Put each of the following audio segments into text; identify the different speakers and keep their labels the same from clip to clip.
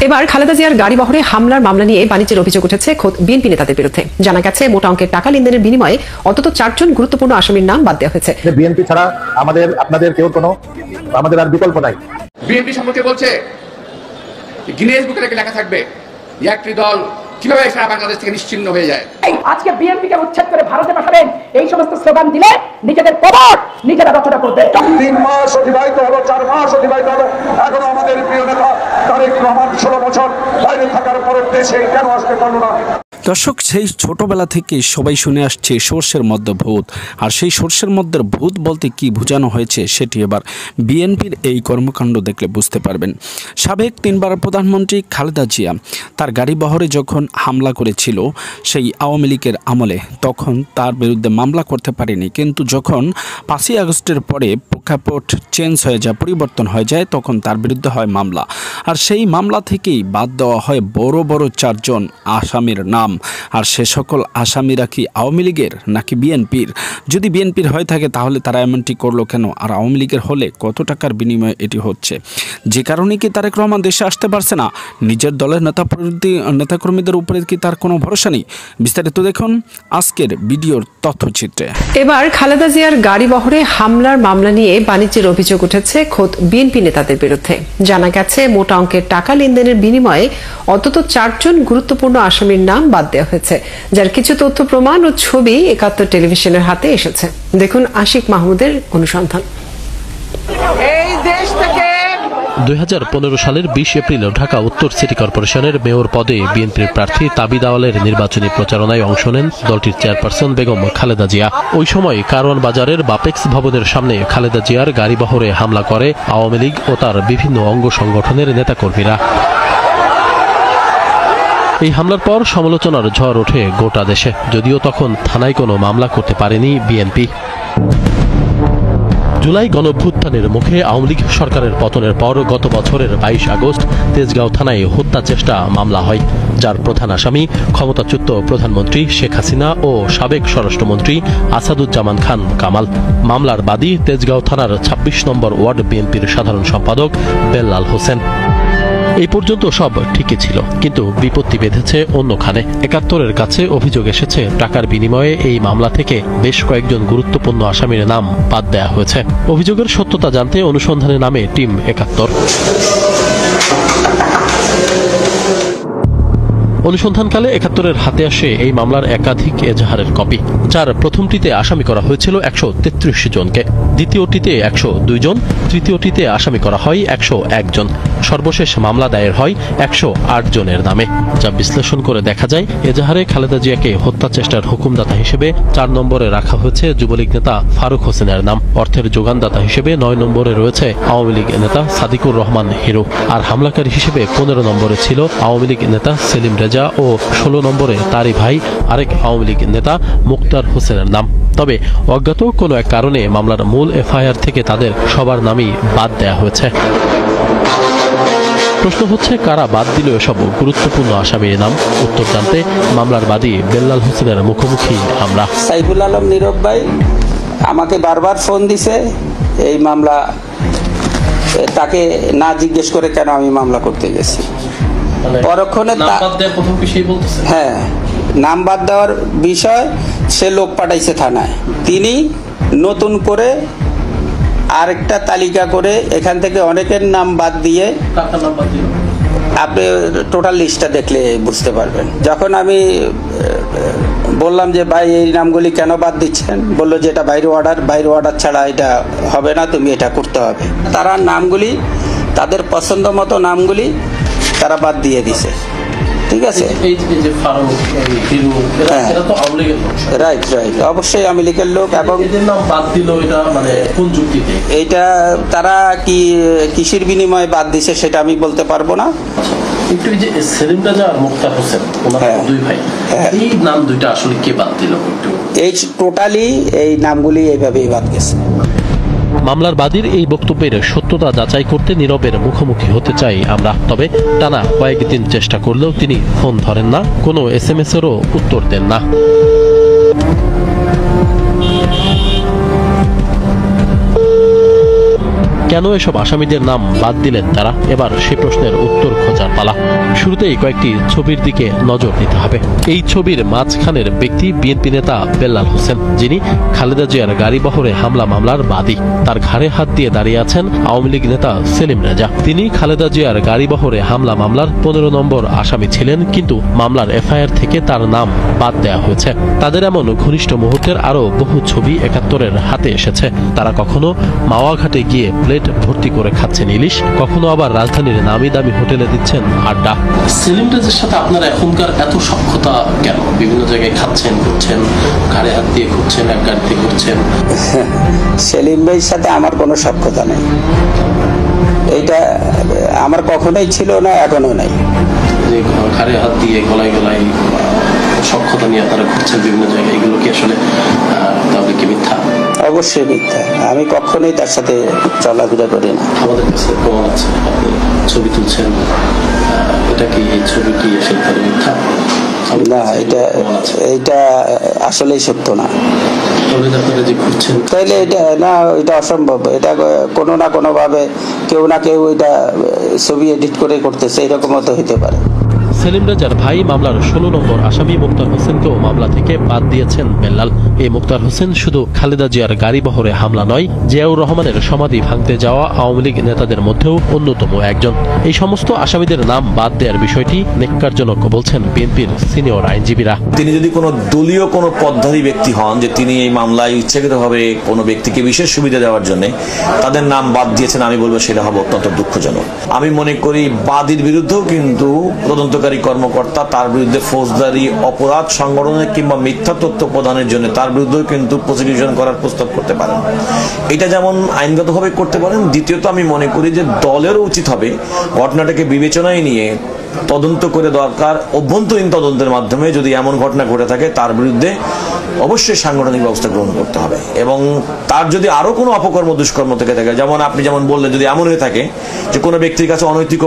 Speaker 1: এবার খালেদা জিয়ার গাড়ি বহরে হামলার মামলা নিয়ে বাণিজ্যের অভিযোগ উঠেছে খোদ বিএনপি নেতাদের বিরুদ্ধে। জানা গেছে মোটা অঙ্কের টাকা লেনদেনের বিনিময়ে অন্তত 4 জন গুরুত্বপূর্ণ আসামির নাম বাদ দেওয়া হয়েছে।
Speaker 2: বিএনপি ছাড়া আপনাদের কেউ কোনো আমাদের আর বিকল্প নাই।
Speaker 3: বিএনপি সম্পর্কে বলছে গিনেস বুকে লেখা থাকবে একটি দল কিভাবে সারা বাংলাদেশ থেকে নিশ্চিহ্ন হয়ে যায়।
Speaker 4: আজকে বিএনপিকে উচ্ছেদ করে ভারতে পাঠাবেন এই সমস্ত স্লোগান দিলে নিজেদের কবর নিজেরা রচনা করবে।
Speaker 5: 3 মাস অতিবাহিত হলো, 4 মাস অতিবাহিত হলো, এখনো আমাদের প্রিয় নেতা তারেক রহমান 16 বছর বাইরে থাকার পরে দেশে কেন আসতে পারল না?
Speaker 6: দর্শক, সেই ছোটবেলা থেকে সবাই শুনে আসছে সর্ষের মধ্যে ভূত, আর সেই সর্ষের মধ্যে ভূত বলতে কি বোঝানো হয়েছে সেটি এবার বিএনপির এই কর্মকাণ্ড দেখলে বুঝতে পারবেন। সাবেক 3বার প্রধানমন্ত্রী খালেদা জিয়া তার গাড়ি বহরে যখন হামলা করেছিল সেই আওয়ামী লীগের আমলে, তখন তার বিরুদ্ধে মামলা করতে পারেনি, কিন্তু যখন 5ই আগস্টের পরে প্রেক্ষাপট চেঞ্জ হয়ে যায়, পরিবর্তন হয়ে যায়, তখন তার বিরুদ্ধে হয় মামলা। আর সেই মামলা থেকেই বাদ দেওয়া হয় বড় বড় 4 জন আসামির নাম। আর সে সকল আসামিরা কি আওয়ামী লীগের নাকি বিএনপির? যদি বিএনপির হয়ে থাকে তাহলে তারা এমনটি করলো কেন? আর আওয়ামী লীগের হলে কত টাকার বিনিময়ে এটি হচ্ছে? যে কারণে কি তারেক রহমান দেশে আসতে পারছে না? নিজের দলের নেতাকর্মীদের উপরে কি তার কোনো ভরসা নেই? বিস্তারিত দেখুন আজকের ভিডিওর তথ্যচিত্রে।
Speaker 1: এবার খালেদা জিয়ার গাড়ি বহরে হামলার মামলা নিয়ে বাণিজ্যের অভিযোগ উঠেছে খোদ বিএনপি নেতাদের বিরুদ্ধে। জানা গেছে মোটা অঙ্কের টাকা লেনদেনের বিনিময়ে অন্তত 4 জন গুরুত্বপূর্ণ আসামির নাম বাদ দেওয়া হয়েছে, যার কিছু তথ্য প্রমাণ ও ছবি ৭১ টেলিভিশনের হাতে এসেছে। দেখুন আশিক মাহমুদের অনুসন্ধান।
Speaker 7: 2015 সালের 20 এপ্রিল ঢাকা উত্তর সিটি কর্পোরেশনের মেয়র পদে বিএনপির প্রার্থী তাবিদ আওয়ালের নির্বাচনী প্রচারণায় অংশ নেন দলটির চেয়ারপারসন বেগম খালেদা জিয়া। ওই সময় কারওয়ান বাজারের বাপেক্স ভবনের সামনে খালেদা জিয়ার গাড়ি বহরে হামলা করে আওয়ামী লীগ ও তার বিভিন্ন অঙ্গ সংগঠনের নেতাকর্মীরা। এই হামলার পর সমালোচনার ঝড় ওঠে গোটা দেশে, যদিও তখন থানায় কোনো মামলা করতে পারেনি বিএনপি। জুলাই গণঅভ্যুত্থানের মুখে আওয়ামী লীগ সরকারের পতনের পর গত বছরের 22 আগস্ট তেজগাঁও থানায় হত্যা চেষ্টা মামলা হয়, যার প্রধান আসামি ক্ষমতাচ্যুত প্রধানমন্ত্রী শেখ হাসিনা ও সাবেক স্বরাষ্ট্রমন্ত্রী আসাদুজ্জামান খান কামাল। মামলার বাদী তেজগাঁও থানার 26 নম্বর ওয়ার্ড বিএনপির সাধারণ সম্পাদক বেল্লাল হোসেন। এই পর্যন্ত সব ঠিকই ছিল, কিন্তু বিপত্তি বেঁধেছে অন্যখানে। ৭১-এর কাছে অভিযোগ এসেছে টাকার বিনিময়ে এই মামলা থেকে বেশ কয়েকজন গুরুত্বপূর্ণ আসামির নাম বাদ দেওয়া হয়েছে। অভিযোগের সত্যতা জানতে অনুসন্ধানে নামে টিম ৭১। অনুসন্ধানকালে ৭১-এর হাতে আসে এই মামলার একাধিক এজাহারের কপি, যার প্রথমটিতে আসামি করা হয়েছিল ১৩৩ জনকে, দ্বিতীয়টিতে ১০২ জন, তৃতীয়টিতে আসামি করা হয় ১০১ জন। সর্বশেষ মামলা দায়ের হয় ১০৮ জনের নামে, যা বিশ্লেষণ করে দেখা যায় এজাহারে খালেদা জিয়াকে হত্যা চেষ্টার হুকুমদাতা হিসেবে 4 নম্বরে রাখা হয়েছে যুবলীগ নেতা ফারুক হোসেনের নাম। অর্থের যোগানদাতা হিসেবে 9 নম্বরে রয়েছে আওয়ামী লীগ নেতা সাদিকুর রহমান হিরো, আর হামলাকারী হিসেবে 15 নম্বরে ছিল আওয়ামী লীগ নেতা সেলিম রেজা ও 16 নম্বরে তারই ভাই আরেক আওয়ামী লীগ নেতা মুক্তার হোসেনের নাম। তবে অজ্ঞাত কোনো এক কারণে মামলার মূল এফআইআর থেকে তাদের সবার নামই বাদ দেয়া হয়েছে। প্রশ্ন হচ্ছে, কারা বাদ দিল এসব গুরুত্বপূর্ণ আসামির নাম? উত্তর জানতে মামলার বাদী বেল্লাল হোসেনের মুখোমুখি আমরা।
Speaker 8: সাইফুল আলম নীরব ভাই আমাকে বারবার ফোন দিছে এই মামলা, তাকে না জিজ্ঞেস করে কেন আমি মামলা করতে গেছি। পরক্ষণে হ্যাঁ, নাম বাদ দেওয়ার বিষয় সে লোক পাঠাইছে থানায়। তিনি নতুন করে আরেকটা তালিকা করে এখান থেকে অনেকের নাম বাদ দিয়ে, আপনি টোটাল লিস্টটা দেখলে বুঝতে পারবেন। যখন আমি বললাম যে ভাই এই নামগুলি কেন বাদ দিচ্ছেন, বললো যে এটা বাইরে অর্ডার ছাড়া এটা হবে না, তুমি এটা করতে হবে। তারা নামগুলি, তাদের পছন্দ মতো নামগুলি তারা বাদ দিয়ে দিছে। ঠিক আছে, রাইট রাইট, অবশ্যই আওয়ামী লীগের লোক। এবং এইটা তারা কি কিসের বিনিময়ে বাদ দিছে সেটা আমি বলতে পারবো না। এই টোটালি এই নামগুলি এইভাবেই বাদ গেছে।
Speaker 7: মামলার বাদীর এই বক্তব্যের সত্যতা যাচাই করতে নীরবের মুখোমুখি হতে চাই আমরা। তবে টানা কয়েকদিন চেষ্টা করলেও তিনি ফোন ধরেন না, কোনো SMS-এরও উত্তর দেন না। কেন এসব আসামিদের নাম বাদ দিলেন তারা? এবার সে প্রশ্নের উত্তর খোঁজার পালা। শুরুতেই কয়েকটি ছবির দিকে নজর দিতে হবে। এই ছবির মাঝখানের ব্যক্তি বিএনপি নেতা বেল্লাল হোসেন, যিনি খালেদা জিয়ার গাড়িবহরে হামলা মামলার বাদী। তার ঘাড়ে হাত দিয়ে দাঁড়িয়ে আছেন আওয়ামী লীগ নেতা সেলিম রেজা। তিনি খালেদা জিয়ার গাড়িবহরে হামলা মামলার 15 নম্বর আসামি ছিলেন, কিন্তু মামলার এফআইআর থেকে তার নাম বাদ দেওয়া হয়েছে। তাদের এমন ঘনিষ্ঠ মুহূর্তের আরো বহু ছবি 71-এর হাতে এসেছে। তারা কখনো মাওয়া ঘাটে গিয়ে প্লেট ভর্তি করে খাচ্ছেন ইলিশ, কখনো আবার রাজধানীর নামি দামি হোটেলে দিচ্ছেন আড্ডা।
Speaker 9: সেলিম রেজার সাথে আপনার এখনকার এত সখ্যতা কেন? বিভিন্ন জায়গায় খাচ্ছেন, ঘুরছেন, ঘাড়ে হাত দিয়ে ঘুরছেন, এক গাড়িতে ঘুরছেন।
Speaker 8: সেলিম ভাইয়ের সাথে আমার কোনো সখ্যতা নেই, এইটা আমার কখনোই ছিল না, এখনো নাই।
Speaker 9: যে ঘাড়ে হাত দিয়ে গলায় গলায় সখ্যতা নিয়ে তারা ঘুরছেন বিভিন্ন জায়গায়, এগুলো কি আসলে তাহলে কি মিথ্যা?
Speaker 8: অবশ্যই মিথ্যা, আমি কখনোই তার সাথে চলাফেরা করি না।
Speaker 9: আমাদের কাছে প্রমাণ আছে, আপনি ছবি তুলছেন, এটা কি, এই ছবি কি আসলে তাহলে মিথ্যা?
Speaker 8: না, এটা আসলেই সত্য না। তাইলে এটা অসম্ভব। এটা কোনো না কোনো ভাবে কেউ না কেউ এটা ছবি এডিট করে করতেছে, এরকমও তো হইতে পারে।
Speaker 7: সেলিম রেজার ভাই মামলার 16 নম্বর আসামি মুক্তার হোসেনকেও মামলা থেকে বাদ দিয়েছেন বেল্লাল। এই মুক্তার হোসেন শুধু খালেদা জিয়ার গাড়িবহরে হামলা নয়, জিয়াউর রহমানের সমাধি ভাঙতে যাওয়া আওয়ামী লীগ নেতাদের মধ্যেও অন্যতম একজন। এই সমস্ত আসামিদের নাম বাদ দেওয়ার বিষয়টি নেক্কারজনক বলছেন বিএনপির সিনিয়র আইনজীবীরা।
Speaker 10: তিনি যদি কোনো দলীয় কোনো পদধারী ব্যক্তি হন, যে তিনি এই মামলায় ইচ্ছাকৃতভাবে কোনো ব্যক্তিকে বিশেষ সুবিধা দেওয়ার জন্য তাদের নাম বাদ দিয়েছেন, আমি বলবো সেটা হবে অত্যন্ত দুঃখজনক। আমি মনে করি বাদীর বিরুদ্ধেও কিন্তু তদন্তকারী কর্মকর্তা তার বিরুদ্ধে ফৌজদারি অপরাধ সংগঠনের কিংবা মিথ্যা তথ্য প্রদানের জন্য তার বিরুদ্ধেও কিন্তু প্রসিকিউশন করার প্রস্তাব করতে পারেন। এটা যেমন আইনগতভাবে করতে পারেন। দ্বিতীয়ত আমি মনে করি যে দলেরও উচিত হবে ঘটনাটাকে বিবেচনায় নিয়ে তদন্ত করে, দরকার অভ্যন্তরীণ তদন্তের মাধ্যমে যদি এমন ঘটনা ঘটে থাকে তার বিরুদ্ধে অবশ্যই সাংগঠনিক ব্যবস্থা গ্রহণ করতে হবে। এবং তার যদি আরো কোনো অপকর্ম দুষ্কর্ম থেকে থাকে, যেমন আপনি যেমন বললেন, যদি এমন হয়ে থাকে যে কোনো ব্যক্তির কাছে অনৈতিক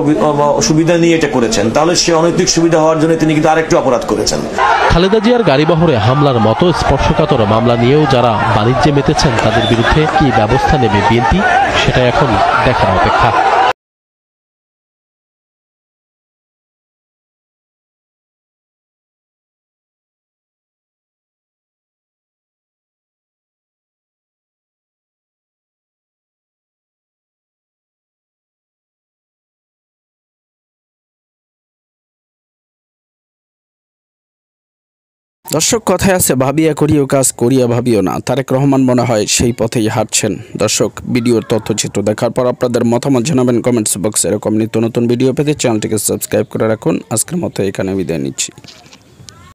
Speaker 10: সুবিধা নিয়ে এটা করেছেন, তাহলে সে অনৈতিক সুবিধা হওয়ার জন্য তিনি কিন্তু আরেকটু অপরাধ করেছেন।
Speaker 7: খালেদা জিয়ার গাড়িবহরে হামলার মতো স্পর্শকাতর মামলা নিয়েও যারা বাণিজ্যে মেতেছেন তাদের বিরুদ্ধে কি ব্যবস্থা নেবে বিএনপি, সেটা এখন দেখার অপেক্ষা।
Speaker 6: দর্শক, কথায় আছে ভাবিয়া করিও কাজ, করিয়া ভাবিও না। তারেক রহমান মনে হয় সেই পথেই হাঁটছেন। দর্শক, ভিডিওর তথ্যচিত্র দেখার পর আপনাদের মতামত জানাবেন কমেন্টস বক্সে। এরকম নিত্য নতুন ভিডিও পেতে চ্যানেলটিকে সাবস্ক্রাইব করে রাখুন। আজকের মতো এখানে বিদায় নিচ্ছি।